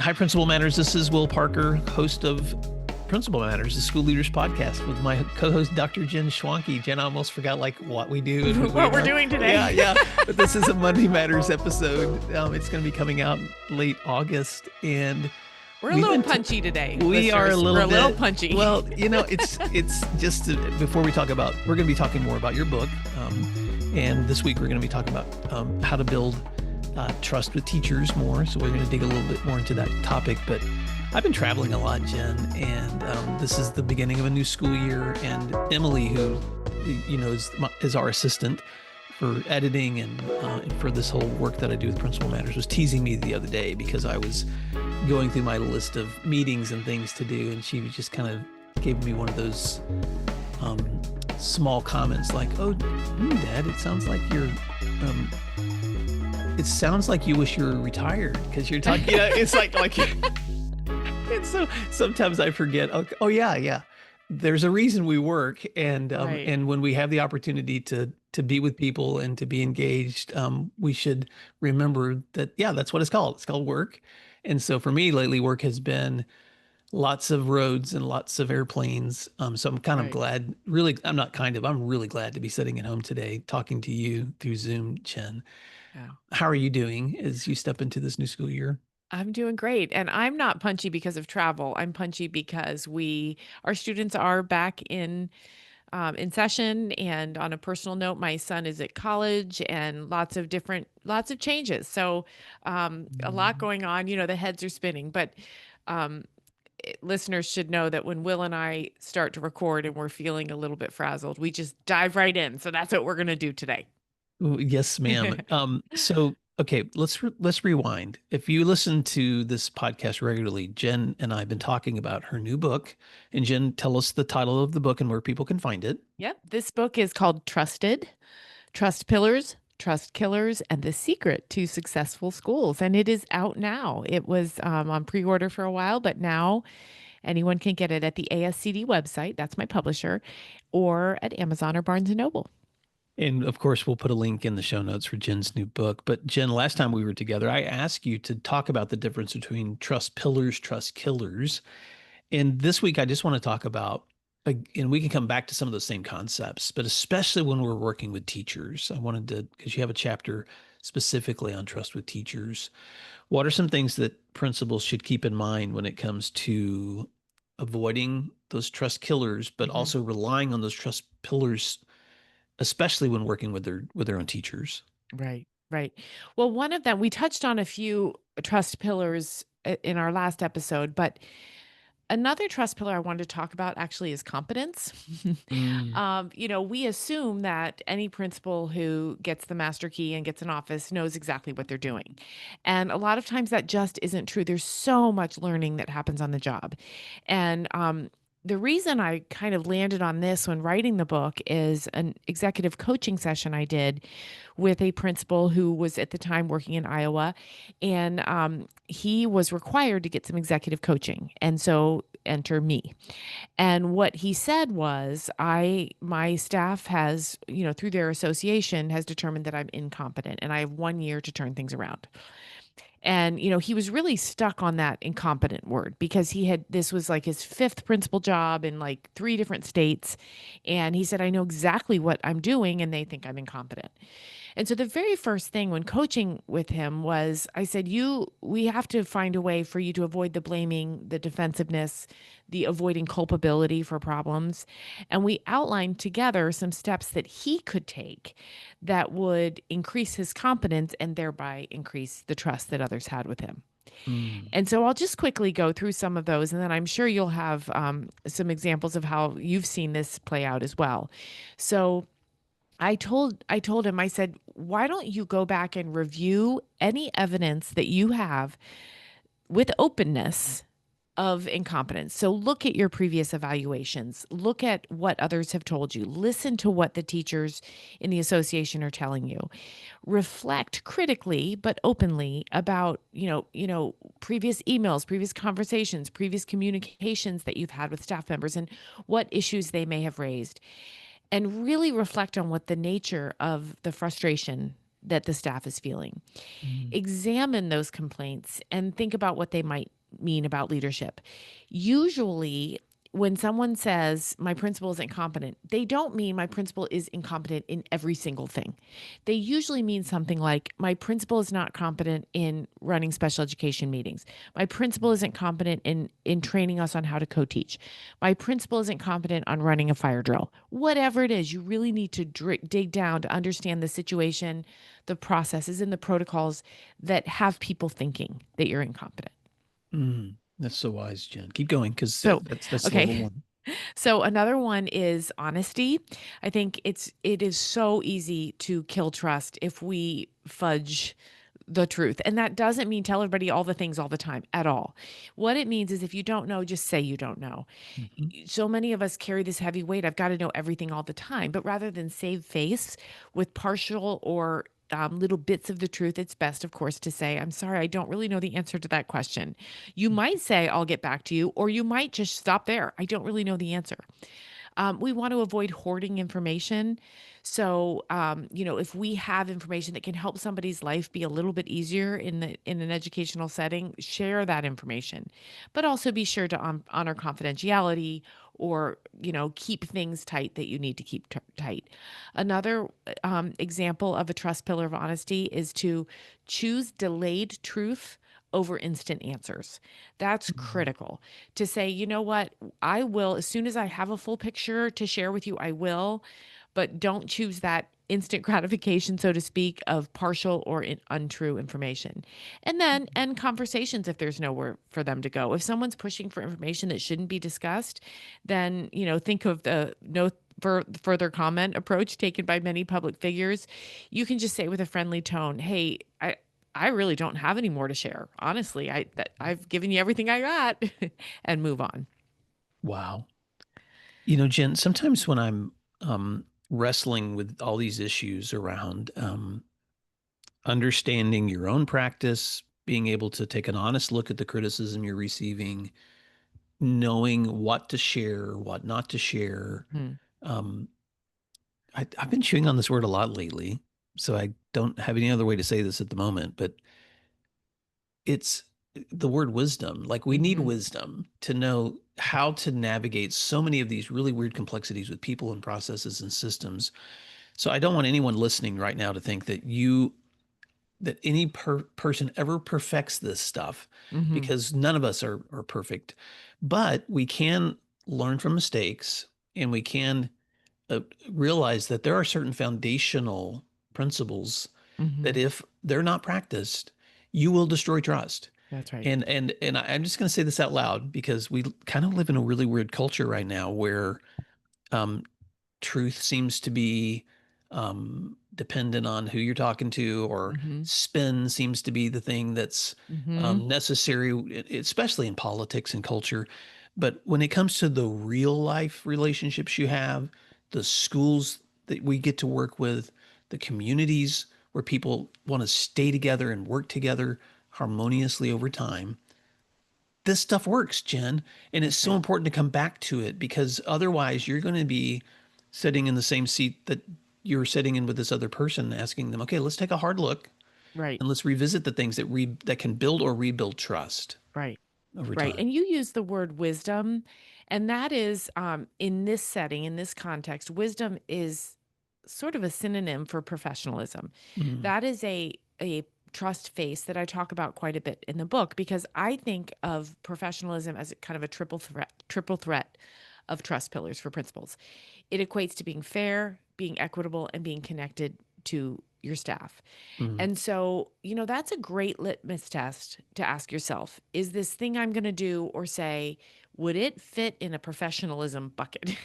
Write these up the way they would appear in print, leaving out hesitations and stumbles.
Hi, Principal Matters. This is Will Parker, host of Principal Matters, the School Leaders Podcast, with my co-host, Dr. Jen Schwanke. Jen, I almost forgot what we do and what we're doing today. Yeah. But this is a Monday Matters episode. It's going to be coming out late August, and we're a little punchy today. We are a little We're a little punchy. Well, it's just before we talk about, we're going to be talking more about your book, and this week we're going to be talking about how to build trust with teachers more. So we're going to dig a little bit more into that topic. But I've been traveling a lot, Jen, and this is the beginning of a new school year. And Emily, who is our assistant for editing and for this whole work that I do with Principal Matters, was teasing me the other day because I was going through my list of meetings and things to do, and she was just kind of gave me one of those small comments like, "Oh, Dad, it sounds like you're." It sounds like you wish you were retired because you're talking. It's like. And so sometimes I forget. Oh yeah. There's a reason we work, and Right. and when we have the opportunity to be with people and to be engaged, we should remember that. Yeah, that's what it's called. It's called work. And so for me lately, work has been lots of roads and lots of airplanes. So I'm kind of glad. Really, I'm really glad to be sitting at home today talking to you through Zoom, Jen. Yeah. How are you doing as you step into this new school year? I'm doing great. And I'm not punchy because of travel. I'm punchy because our students are back in session. And on a personal note, my son is at college, and lots of changes. So a lot going on, the heads are spinning, but listeners should know that when Will and I start to record and we're feeling a little bit frazzled, we just dive right in. So that's what we're going to do today. Ooh, yes, ma'am. Okay, let's rewind. If you listen to this podcast regularly, Jen and I have been talking about her new book. And Jen, tell us the title of the book and where people can find it. Yep. This book is called Trusted: Trust Pillars, Trust Killers, and the Secret to Successful Schools. And it is out now. It was on pre-order for a while, but now anyone can get it at the ASCD website. That's my publisher, or at Amazon or Barnes & Noble. And of course, we'll put a link in the show notes for Jen's new book. But Jen, last time we were together, I asked you to talk about the difference between trust pillars, trust killers. And this week, I just want to talk about, and we can come back to some of those same concepts, but especially when we're working with teachers. I wanted to, because you have a chapter specifically on trust with teachers. What are some things that principals should keep in mind when it comes to avoiding those trust killers, but also relying on those trust pillars, especially when working with their own teachers? Right. Well, one of them, we touched on a few trust pillars in our last episode, but another trust pillar I wanted to talk about actually is competence. We assume that any principal who gets the master key and gets an office knows exactly what they're doing. And a lot of times that just isn't true. There's so much learning that happens on the job. And the reason I kind of landed on this when writing the book is an executive coaching session I did with a principal who was at the time working in Iowa, and he was required to get some executive coaching. And so enter me. And what he said was, my staff has, through their association, has determined that I'm incompetent and I have 1 year to turn things around. And, he was really stuck on that incompetent word because this was like his 5th principal job in like 3 different states. And he said, I know exactly what I'm doing and they think I'm incompetent. And so the very first thing when coaching with him was, I said, we have to find a way for you to avoid the blaming, the defensiveness, the avoiding culpability for problems. And we outlined together some steps that he could take that would increase his competence and thereby increase the trust that others had with him. And so I'll just quickly go through some of those, and then I'm sure you'll have some examples of how you've seen this play out as well. So I told him, I said, why don't you go back and review any evidence that you have with openness of incompetence. So look at your previous evaluations, look at what others have told you, listen to what the teachers in the association are telling you, reflect critically but openly about, previous emails, previous conversations, previous communications that you've had with staff members and what issues they may have raised. And really reflect on what the nature of the frustration that the staff is feeling. Mm. Examine those complaints and think about what they might mean about leadership. Usually, when someone says my principal is incompetent, they don't mean my principal is incompetent in every single thing. They usually mean something like my principal is not competent in running special education meetings. My principal isn't competent in training us on how to co-teach. My principal isn't competent on running a fire drill. Whatever it is, you really need to dig down to understand the situation, the processes, and the protocols that have people thinking that you're incompetent. Mm. That's so wise, Jen. Keep going, because So, that's level okay. one. So another one is honesty. I think it is so easy to kill trust if we fudge the truth. And that doesn't mean tell everybody all the things all the time at all. What it means is if you don't know, just say you don't know. Mhm. So many of us carry this heavy weight. I've got to know everything all the time. But rather than save face with partial or little bits of the truth, it's best, of course, to say, I'm sorry, I don't really know the answer to that question. You might say, I'll get back to you, or you might just stop there. I don't really know the answer. We want to avoid hoarding information. So, if we have information that can help somebody's life be a little bit easier in an educational setting, share that information, but also be sure to honor confidentiality or keep things tight that you need to keep tight. Another example of a trust pillar of honesty is to choose delayed truth over instant answers. That's Mhm. critical to say, you know what, I will, as soon as I have a full picture to share with you, I will, but don't choose that instant gratification, so to speak, of partial or untrue information. And then end conversations if there's nowhere for them to go. If someone's pushing for information that shouldn't be discussed, then, think of the no further comment approach taken by many public figures. You can just say with a friendly tone, hey, I really don't have any more to share. Honestly, I've given you everything I got and move on. Wow. Jen, sometimes when I'm wrestling with all these issues around understanding your own practice, being able to take an honest look at the criticism you're receiving, knowing what to share, what not to share. Mhm. Um, I've been chewing on this word a lot lately, so I don't have any other way to say this at the moment, but it's the word wisdom. Like, we need Mhm. wisdom to know how to navigate so many of these really weird complexities with people and processes and systems. So I don't want anyone listening right now to think that any person ever perfects this stuff, Mhm. because none of us are perfect. But we can learn from mistakes, and we can uh, realize that there are certain foundational principles that Mhm. if they're not practiced, you will destroy trust. That's right. And I'm just going to say this out loud, because we kind of live in a really weird culture right now where um, truth seems to be dependent on who you're talking to, or Mhm. spin seems to be the thing that's Mhm. necessary, especially in politics and culture. But when it comes to the real life relationships you have, the schools that we get to work with, the communities where people want to stay together and work together harmoniously over time, this stuff works, Jen. And it's That's so right. important to come back to it, because otherwise you're going to be sitting in the same seat that you're sitting in with this other person, asking them, okay, let's take a hard look Right. and let's revisit the things that can build or rebuild trust Right. over Right. time. And you use the word wisdom, and that is in this setting, in this context, wisdom is sort of a synonym for professionalism. Mm, That is a trust face that I talk about quite a bit in the book, because I think of professionalism as a kind of a triple threat of trust pillars for principals. It equates to being fair, being equitable, and being connected to your staff. mm, And so, that's a great litmus test to ask yourself, is this thing I'm going to do or say, would it fit in a professionalism bucket?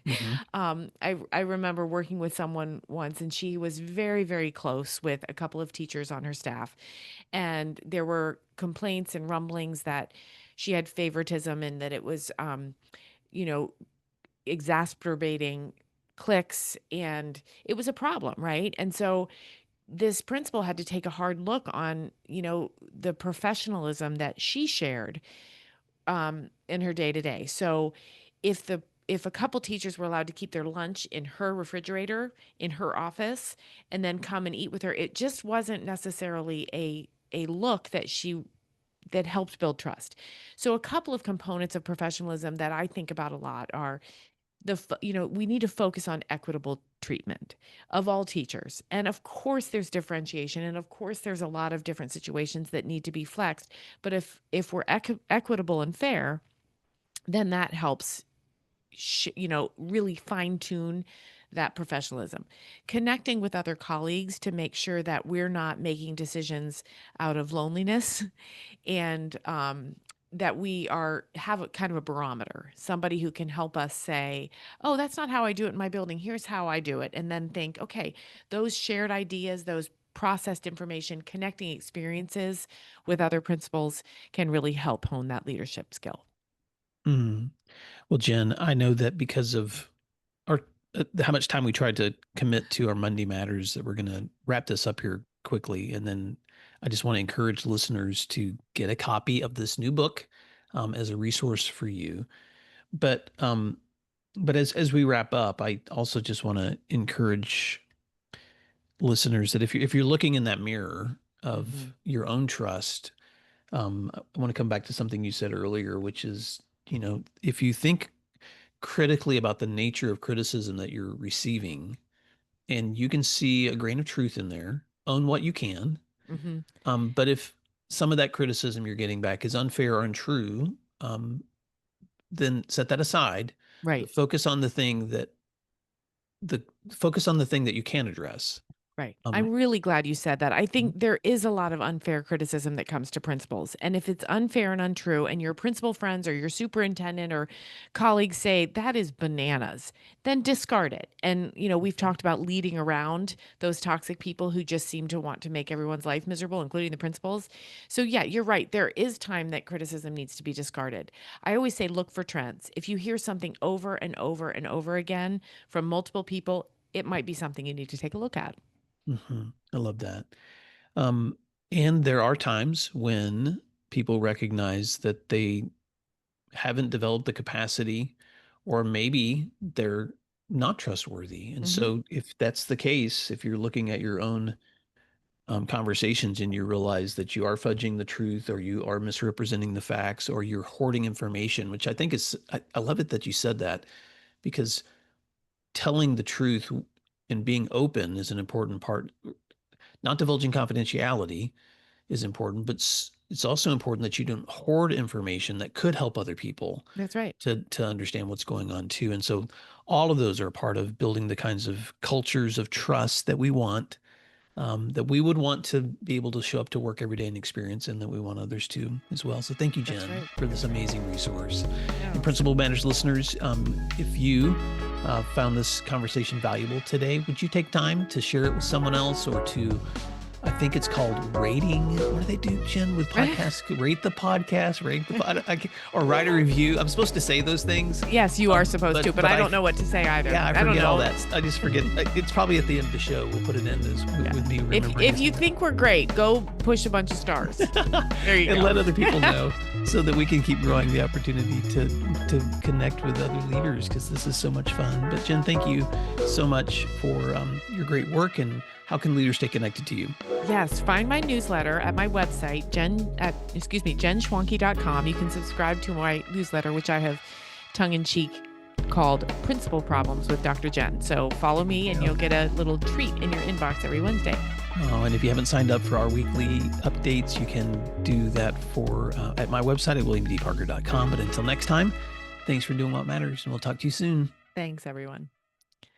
mhm, I remember working with someone once, and she was very, very close with a couple of teachers on her staff. And there were complaints and rumblings that she had favoritism and that it was, you know, exacerbating cliques, and it was a problem, right? And so this principal had to take a hard look on, the professionalism that she shared in her day to day. So if if a couple teachers were allowed to keep their lunch in her refrigerator in her office and then come and eat with her, it just wasn't necessarily a look that helped build trust. So a couple of components of professionalism that I think about a lot are we need to focus on equitable treatment of all teachers. And of course there's differentiation, and of course there's a lot of different situations that need to be flexed. But if we're equitable and fair, then that helps really fine tune that professionalism, connecting with other colleagues to make sure that we're not making decisions out of loneliness, and that we have a kind of a barometer, somebody who can help us say, oh, that's not how I do it in my building. Here's how I do it. And then think, okay, those shared ideas, those processed information, connecting experiences with other principals can really help hone that leadership skill. Mm. Well, Jen, I know that because of our how much time we tried to commit to our Monday Matters, that we're going to wrap this up here quickly. And then I just want to encourage listeners to get a copy of this new book as a resource for you. But as we wrap up, I also just want to encourage listeners that if you're looking in that mirror of your own trust, I want to come back to something you said earlier, which is, if you think critically about the nature of criticism that you're receiving, and you can see a grain of truth in there, own what you can. But if some of that criticism you're getting back is unfair or untrue, then set that aside. Right. But focus on the thing that you can address. Right. I'm really glad you said that. I think there is a lot of unfair criticism that comes to principals. And if it's unfair and untrue, and your principal friends or your superintendent or colleagues say that is bananas, then discard it. And, we've talked about leading around those toxic people who just seem to want to make everyone's life miserable, including the principals. So yeah, you're right. There is time that criticism needs to be discarded. I always say, look for trends. If you hear something over and over and over again from multiple people, it might be something you need to take a look at. I love that. And there are times when people recognize that they haven't developed the capacity, or maybe they're not trustworthy. And so if that's the case, if you're looking at your own conversations and you realize that you are fudging the truth, or you are misrepresenting the facts, or you're hoarding information, which I think I love it that you said that, because telling the truth and being open is an important part. Not divulging confidentiality is important, but it's also important that you don't hoard information that could help other people. That's right. To understand what's going on too. And so all of those are a part of building the kinds of cultures of trust that we want, that we would want to be able to show up to work every day and experience, and that we want others to as well. So thank you, Jen, for this amazing resource. Yeah. And Principal Matters listeners, if you found this conversation valuable today, would you take time to share it with someone else, or to, I think it's called rating. What do they do, Jen, with podcasts? Rate the podcast, or write a review. I'm supposed to say those things. Yes, you are supposed to, but I don't know what to say either. Yeah, I forget all that. I just forget. It's probably at the end of the show. We'll put it in with me remembering. If you think we're great, go push a bunch of stars. There you go. And let other people know, so that we can keep growing the opportunity to connect with other leaders, because this is so much fun. But Jen, thank you so much for your great work. And how can leaders stay connected to you? Yes, find my newsletter at my website, jenschwanke.com. You can subscribe to my newsletter, which I have tongue-in-cheek called Principal Problems with Dr. Jen. So follow me, and you'll get a little treat in your inbox every Wednesday. Oh, and if you haven't signed up for our weekly updates, you can do that at my website at williamdparker.com. But until next time, thanks for doing what matters, and we'll talk to you soon. Thanks, everyone.